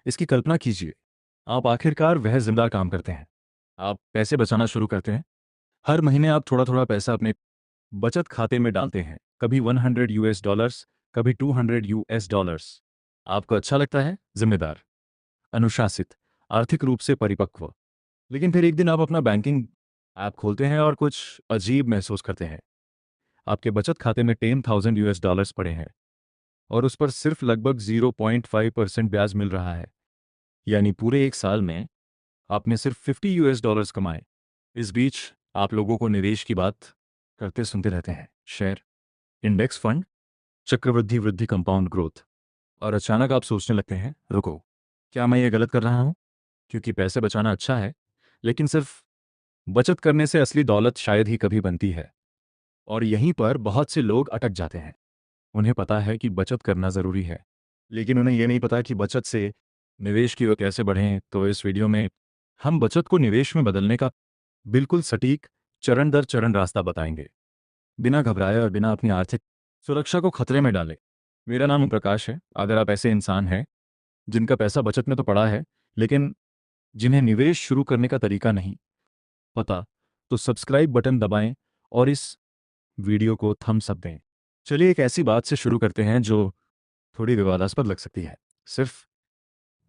इसकी कल्पना कीजिए, आप आखिरकार वह जिम्मेदार काम करते हैं। आप पैसे बचाना शुरू करते हैं। हर महीने आप थोड़ा-थोड़ा पैसा अपने बचत खाते में डालते हैं, कभी $100, कभी $200। आपको अच्छा लगता है? जिम्मेदार, अनुशासित, आर्थिक रूप से परिपक्व। लेकिन फिर एक दिन आप अपना बैंकिंग ऐप खोलते हैं और कुछ अजीब महसूस करते हैं। आपके बचत खाते में $10,000 पड़े हैं और उस पर सिर्फ लगभग 0.5% ब्याज मिल रहा है। यानी पूरे एक साल में आपने सिर्फ $50 कमाए। इस बीच आप लोगों को निवेश की बात करते सुनते रहते हैं, शेयर, इंडेक्स फंड, चक्रवृद्धि वृद्धि, कंपाउंड ग्रोथ। और अचानक आप सोचने लगते हैं, रुको, क्या मैं ये गलत कर रहा हूँ? क्योंकि पैसे बचाना अच्छा है, लेकिन सिर्फ बचत करने से असली दौलत शायद ही कभी बनती है। और यहीं पर बहुत से लोग अटक जाते हैं। उन्हें पता है कि बचत करना ज़रूरी है, लेकिन उन्हें यह नहीं पता कि बचत से निवेश की ओर कैसे बढ़ें। तो इस वीडियो में हम बचत को निवेश में बदलने का बिल्कुल सटीक, चरण दर चरण रास्ता बताएंगे, बिना घबराए और बिना अपनी आर्थिक सुरक्षा को खतरे में डाले। मेरा नाम प्रकाश है। अगर आप ऐसे इंसान हैं जिनका पैसा बचत में तो पड़ा है, लेकिन जिन्हें निवेश शुरू करने का तरीका नहीं पता, तो सब्सक्राइब बटन दबाएं और इस वीडियो को थम्स अप दें। चलिए एक ऐसी बात से शुरू करते हैं जो थोड़ी विवादास्पद लग सकती है। सिर्फ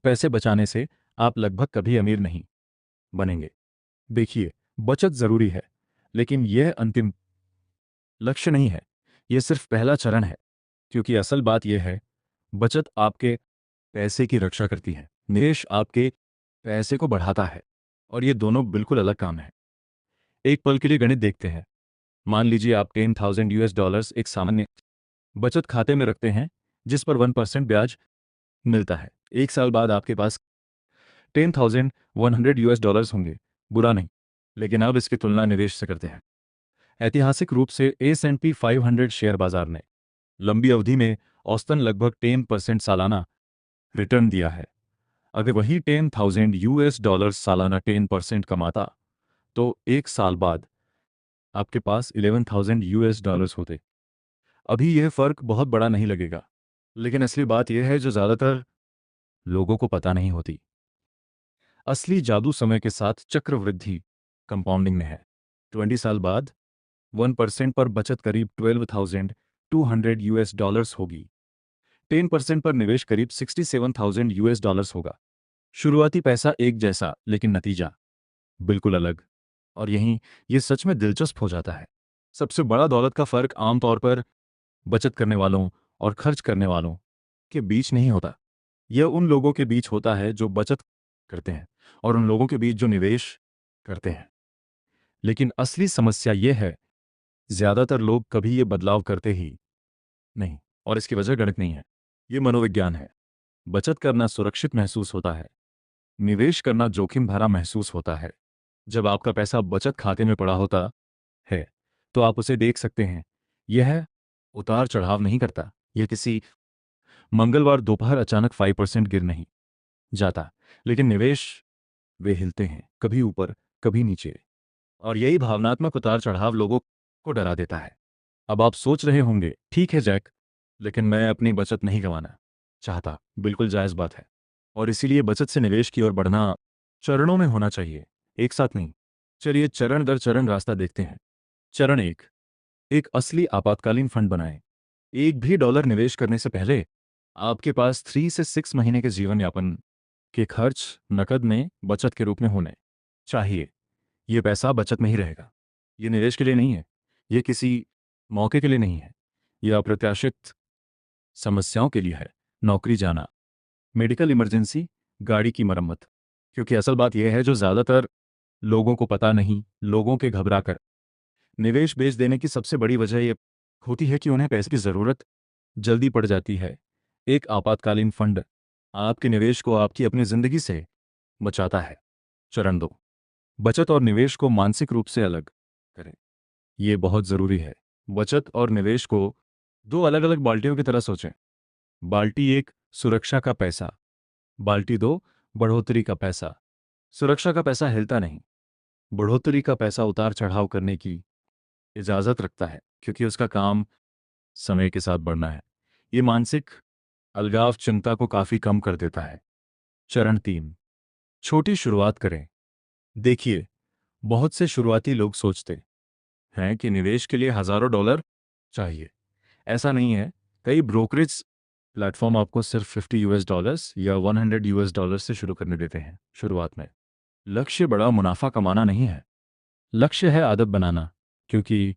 पैसे बचाने से आप लगभग कभी अमीर नहीं बनेंगे। देखिए, बचत ज़रूरी है, लेकिन यह अंतिम लक्ष्य नहीं है। यह सिर्फ पहला चरण है, क्योंकि असल बात यह है, बचत आपके पैसे की रक्षा करती है, निवेश आपके पैसे को बढ़ाता है, और ये दोनों बिल्कुल अलग काम है। एक पल के लिए गणित देखते हैं। मान लीजिए आप $10,000 एक सामान्य बचत खाते में रखते हैं, जिस पर 1% ब्याज मिलता है। एक साल बाद आपके पास $10,100 होंगे। बुरा नहीं, लेकिन अब इसकी तुलना निवेश से करते हैं। ऐतिहासिक रूप से S&P 500 शेयर बाजार ने लंबी अवधि में औसतन लगभग 10% सालाना रिटर्न दिया है। अगर वही $10,000 सालाना 10% कमाता, तो एक साल बाद आपके पास $11,000 होते। अभी यह फर्क बहुत बड़ा नहीं लगेगा, लेकिन असली बात यह है जो ज़्यादातर लोगों को पता नहीं होती। असली जादू समय के साथ चक्रवृद्धि कंपाउंडिंग में है। 20 साल बाद 1% पर बचत करीब $12,200 होगी। 10% पर निवेश करीब $67,000 होगा। शुरुआती पैसा एक जैसा, लेकिन नतीजा बिल्कुल अलग। और यहीं ये सच में दिलचस्प हो जाता है। सबसे बड़ा दौलत का फर्क आमतौर पर बचत करने वालों और खर्च करने वालों के बीच नहीं होता। यह उन लोगों के बीच होता है जो बचत करते हैं और उन लोगों के बीच जो निवेश करते हैं। लेकिन असली समस्या यह है, ज़्यादातर लोग कभी ये बदलाव करते ही नहीं, और इसकी वजह गणित नहीं है, ये मनोविज्ञान है। बचत करना सुरक्षित महसूस होता है, निवेश करना जोखिम भरा महसूस होता है। जब आपका पैसा बचत खाते में पड़ा होता है, तो आप उसे देख सकते हैं। यह उतार चढ़ाव नहीं करता। यह किसी मंगलवार दोपहर अचानक 5% गिर नहीं जाता। लेकिन निवेश, वे हिलते हैं, कभी ऊपर, कभी नीचे। और यही भावनात्मक उतार चढ़ाव लोगों को डरा देता है। अब आप सोच रहे होंगे, ठीक है जैक, लेकिन मैं अपनी बचत नहीं गंवाना चाहता। बिल्कुल जायज़ बात है। और इसीलिए बचत से निवेश की ओर बढ़ना चरणों में होना चाहिए, एक साथ नहीं। चलिए चरण दर चरण रास्ता देखते हैं। चरण एक, एक असली आपातकालीन फंड बनाएं। एक भी डॉलर निवेश करने से पहले आपके पास 3 से 6 महीने के जीवन यापन के खर्च नकद में बचत के रूप में होने चाहिए। ये पैसा बचत में ही रहेगा। ये निवेश के लिए नहीं है, ये किसी मौके के लिए नहीं है, ये अप्रत्याशित समस्याओं के लिए है। नौकरी जाना, मेडिकल इमरजेंसी, गाड़ी की मरम्मत। क्योंकि असल बात यह है जो ज़्यादातर लोगों को पता नहीं, लोगों के घबराकर निवेश बेच देने की सबसे बड़ी वजह यह होती है कि उन्हें पैसे की ज़रूरत जल्दी पड़ जाती है। एक आपातकालीन फंड आपके निवेश को आपकी अपनी ज़िंदगी से बचाता है। चरण दो, बचत और निवेश को मानसिक रूप से अलग करें। ये बहुत ज़रूरी है। बचत और निवेश को दो अलग अलग बाल्टियों की तरह सोचें। बाल्टी एक, सुरक्षा का पैसा। बाल्टी दो, बढ़ोतरी का पैसा। सुरक्षा का पैसा हिलता नहीं, बढ़ोतरी का पैसा उतार चढ़ाव करने की इजाज़त रखता है, क्योंकि उसका काम समय के साथ बढ़ना है। ये मानसिक अलगाव चिंता को काफ़ी कम कर देता है। चरण 3, छोटी शुरुआत करें। देखिए, बहुत से शुरुआती लोग सोचते हैं कि निवेश के लिए हजारों डॉलर चाहिए। ऐसा नहीं है। कई ब्रोकरेज प्लेटफॉर्म आपको सिर्फ 50 यूएस डॉलर्स या 100 यूएस डॉलर्स से शुरू करने देते हैं शुरुआत में। लक्ष्य बड़ा मुनाफा कमाना नहीं है, लक्ष्य है आदत बनाना, क्योंकि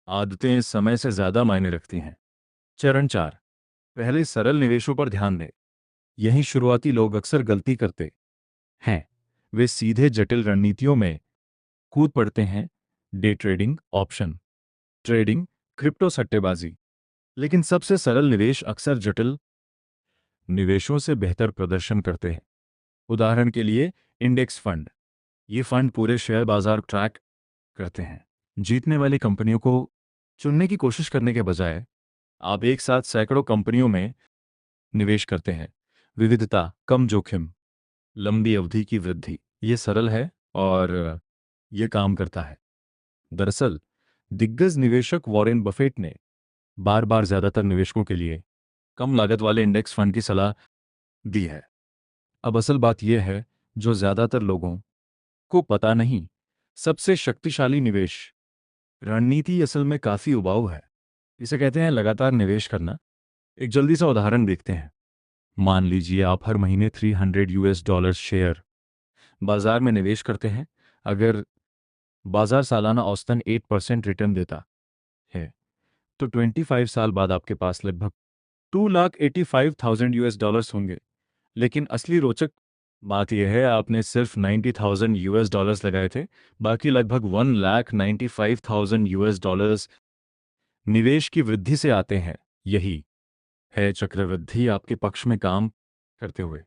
आदतें समय से ज़्यादा मायने रखती हैं। चरण 4, पहले सरल निवेशों पर ध्यान दें। यही शुरुआती लोग अक्सर गलती करते हैं। वे सीधे जटिल रणनीतियों में कूद पड़ते हैं, day trading, option trading, crypto सट्टेबाजी। लेकिन सबसे सरल निवेश अक्सर जटिल निवेशों से बेहतर प्रदर्शन करते हैं। उदाहरण के लिए इंडेक्स फंड। ये फंड पूरे शेयर बाजार ट्रैक करते हैं। जीतने वाली कंपनियों को चुनने की कोशिश करने के बजाय आप एक साथ सैकड़ों कंपनियों में निवेश करते हैं। विविधता, कम जोखिम, लंबी अवधि की वृद्धि। ये सरल है और ये काम करता है। दरअसल दिग्गज निवेशक वॉरेन बफेट ने बार बार ज्यादातर निवेशकों के लिए कम लागत वाले इंडेक्स फंड की सलाह दी है। अब असल बात यह है जो ज्यादातर लोगों को पता नहीं, सबसे शक्तिशाली निवेश रणनीति असल में काफी उबाऊ है। इसे कहते हैं लगातार निवेश करना। एक जल्दी सा उदाहरण देखते हैं। मान लीजिए आप हर महीने 300 यूएस डॉलर शेयर बाजार में निवेश करते हैं। अगर बाजार सालाना औसतन 8% रिटर्न देता है तो 25 साल बाद आपके पास लगभग 2,85,000 यूएस डॉलर्स होंगे। लेकिन असली रोचक बात यह है आपने सिर्फ 90,000 यूएस डॉलर्स लगाए थे, बाकी लगभग 1,95,000 यूएस डॉलर्स निवेश की वृद्धि से आते हैं। यही है चक्रवृद्धि आपके पक्ष में काम करते हुए।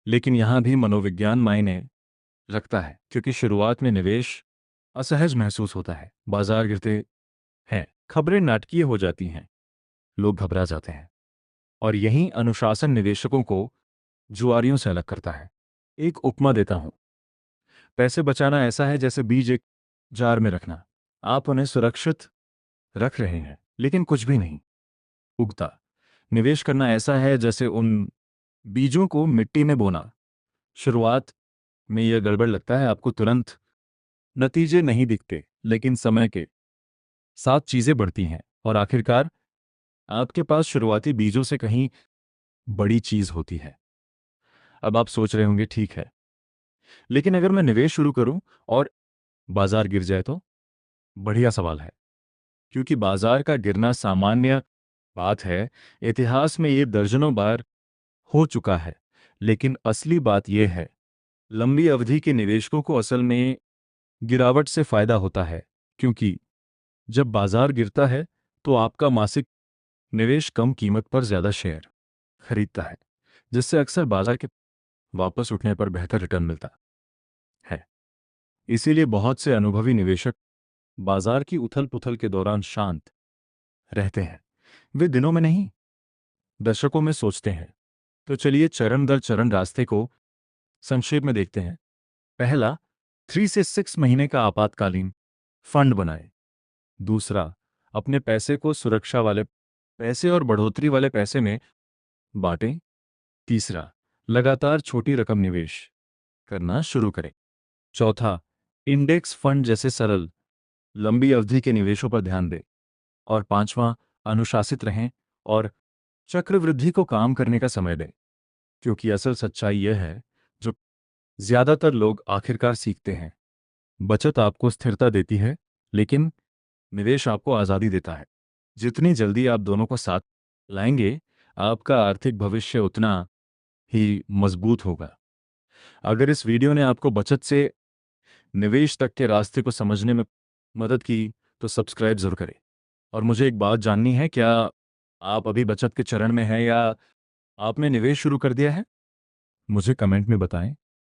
लेकिन यहां भी मनोविज्ञान मायने रखता है, क्योंकि शुरुआत में निवेश असहज महसूस होता है। बाजार गिरते हैं, खबरें नाटकीय हो जाती हैं, लोग घबरा जाते हैं, और यही अनुशासन निवेशकों को जुआरियों से अलग करता है। एक उपमा देता हूं। पैसे बचाना ऐसा है जैसे बीज एक जार में रखना। आप उन्हें सुरक्षित रख रहे हैं, लेकिन कुछ भी नहीं उगता। निवेश करना ऐसा है जैसे उन बीजों को मिट्टी में बोना। शुरुआत में यह गड़बड़ लगता है, आपको तुरंत नतीजे नहीं दिखते, लेकिन समय के साथ चीजें बढ़ती हैं और आखिरकार आपके पास शुरुआती बीजों से कहीं बड़ी चीज होती है। अब आप सोच रहे होंगे, ठीक है, लेकिन अगर मैं निवेश शुरू करूं और बाजार गिर जाए तो? बढ़िया सवाल है, क्योंकि बाजार का गिरना सामान्य बात है। इतिहास में ये दर्जनों बार हो चुका है। लेकिन असली बात यह है, लंबी अवधि के निवेशकों को असल में गिरावट से फायदा होता है, क्योंकि जब बाजार गिरता है तो आपका मासिक निवेश कम कीमत पर ज्यादा शेयर खरीदता है, जिससे अक्सर बाजार के वापस उठने पर बेहतर रिटर्न मिलता है। इसीलिए बहुत से अनुभवी निवेशक बाजार की उथल पुथल के दौरान शांत रहते हैं। वे दिनों में नहीं, दशकों में सोचते हैं। तो चलिए चरण दर चरण रास्ते को संक्षेप में देखते हैं। पहला, 3 से 6 महीने का आपातकालीन फंड बनाएं। दूसरा, अपने पैसे को सुरक्षा वाले पैसे और बढ़ोतरी वाले पैसे में बांटें। तीसरा, लगातार छोटी रकम निवेश करना शुरू करें। चौथा, इंडेक्स फंड जैसे सरल लंबी अवधि के निवेशों पर ध्यान दें। और पांचवां, अनुशासित रहें और चक्रवृद्धि को काम करने का समय दें, क्योंकि असल सच्चाई यह है जो ज्यादातर लोग आखिरकार सीखते हैं। बचत आपको स्थिरता देती है, लेकिन निवेश आपको आज़ादी देता है। जितनी जल्दी आप दोनों को साथ लाएंगे, आपका आर्थिक भविष्य उतना ही मजबूत होगा। अगर इस वीडियो ने आपको बचत से निवेश तक के रास्ते को समझने में मदद की तो सब्सक्राइब जरूर करें। और मुझे एक बात जाननी है, क्या आप अभी बचत के चरण में हैं या आपने निवेश शुरू कर दिया है? मुझे कमेंट में बताएं।